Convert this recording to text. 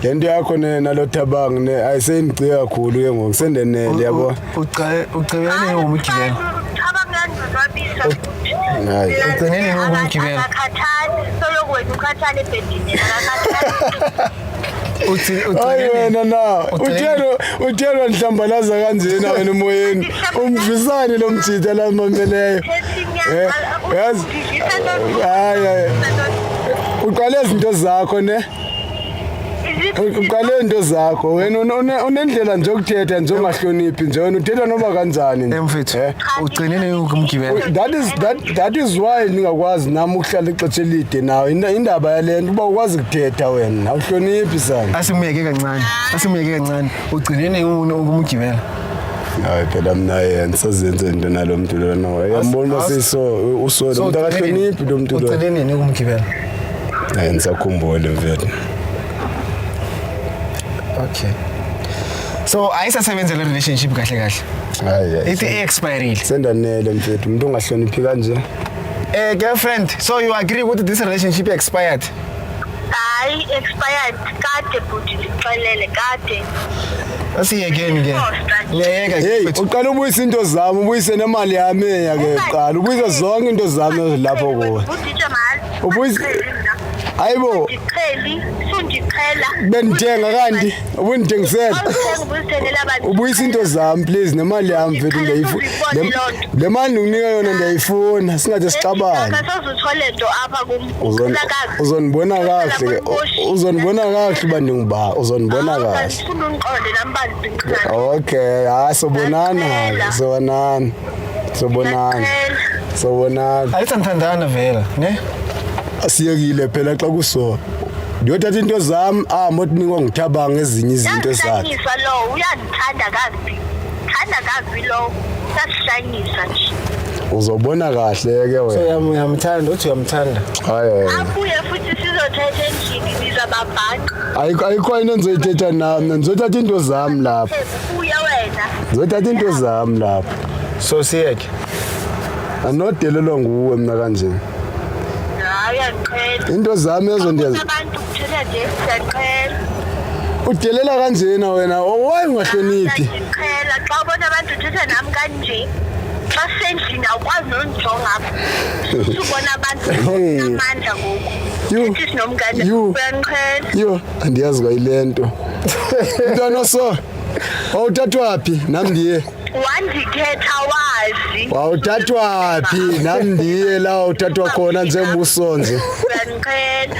lento yakho nalo Thabang ayisengicika kakhulu ke ngoku sendenele yabo ucebeleni ngomgibelo hayi ugcineni ngomgibelo hayi wena na uthelo nhlambalaza kanjena wena emoyeni umvisani lo mjida la mameleyo yazi hayi uqale izinto zakho ne uqale into zakho wena unendlela nje ukuthetha nje ungahloniphi nje wena uthetha noma kanjani mfethu ugcineni ngomgibelo that is why ningakwazi nami ukuhlala ixesha elide nawe indaba yalento uba ukwazi ukuthetha wena awuhloniphi sana asimuyeke kancane ugcineni ngomgibelo hayi phela mina yena sazenze into nalo muntu lona yambona basiso usolo umuntu akahloniphi lo muntu lo ugcineni ngomgibelo hayi ngisakhumbule mfethu. Okay. So ayisasebenza le relationship kahle. Hayi. Ithi expired. Sendanele mfethu umuntu ongahloniphi kanje. Girlfriend, so you agree with this relationship expired? Hayi expired kade futhi ngixelele kade. Asiyekeni ke. Ngiyeka hey uqala ubuyisa into zami ubuyise nemali yami yake qala ubuyisa zonke into zami lapho kuwe. Ubuyisa hayibo sundiqhela bendithenga kanti ubundithengisela ubuyisa into zami please nemali yami mfethu ngiyayifuna le mali unginika yona ngiyayifuna singathi sixabane akasozuthole into apha uzonibona kahle uba ndingiba uzonibona kahle ngifuna unqonde nambali ngicela okay sobonana ayithandana vela ne asiyekile phela xa kuso ndiyothatha into zami mothi nikwa ngithabanga ezinye izinto zakhe lo uyandithanda kazi lo sasihlanyisa nje uzobona kahle ke wena uyamthanda uthi uyamthanda hayi abuye futhi sizothetha endlini nizababhanqa ayikho into engizoyithetha nami ngizothatha into zami lapha uya wena ngizothatha into zami lapha so siyeke anodelelwa nguwe mina kanje into zami ezondiyazi abantu kuthetha nje siyaqhela udelela kanjena wena wayi ungahloniphi ngicela xa ubona abantu uthetha nami kanje xa sendlini awukwazi nonjonga apha ubona abantu amandla ngoku uthi sinomngane uyangiqhela andiyazi kwayilento mntwana so wawuthathwaphi nami ndiye wandikhetha wazi wawuthathwaphi nami ndiye la uthathwa khona njengomusonze uyangiqhela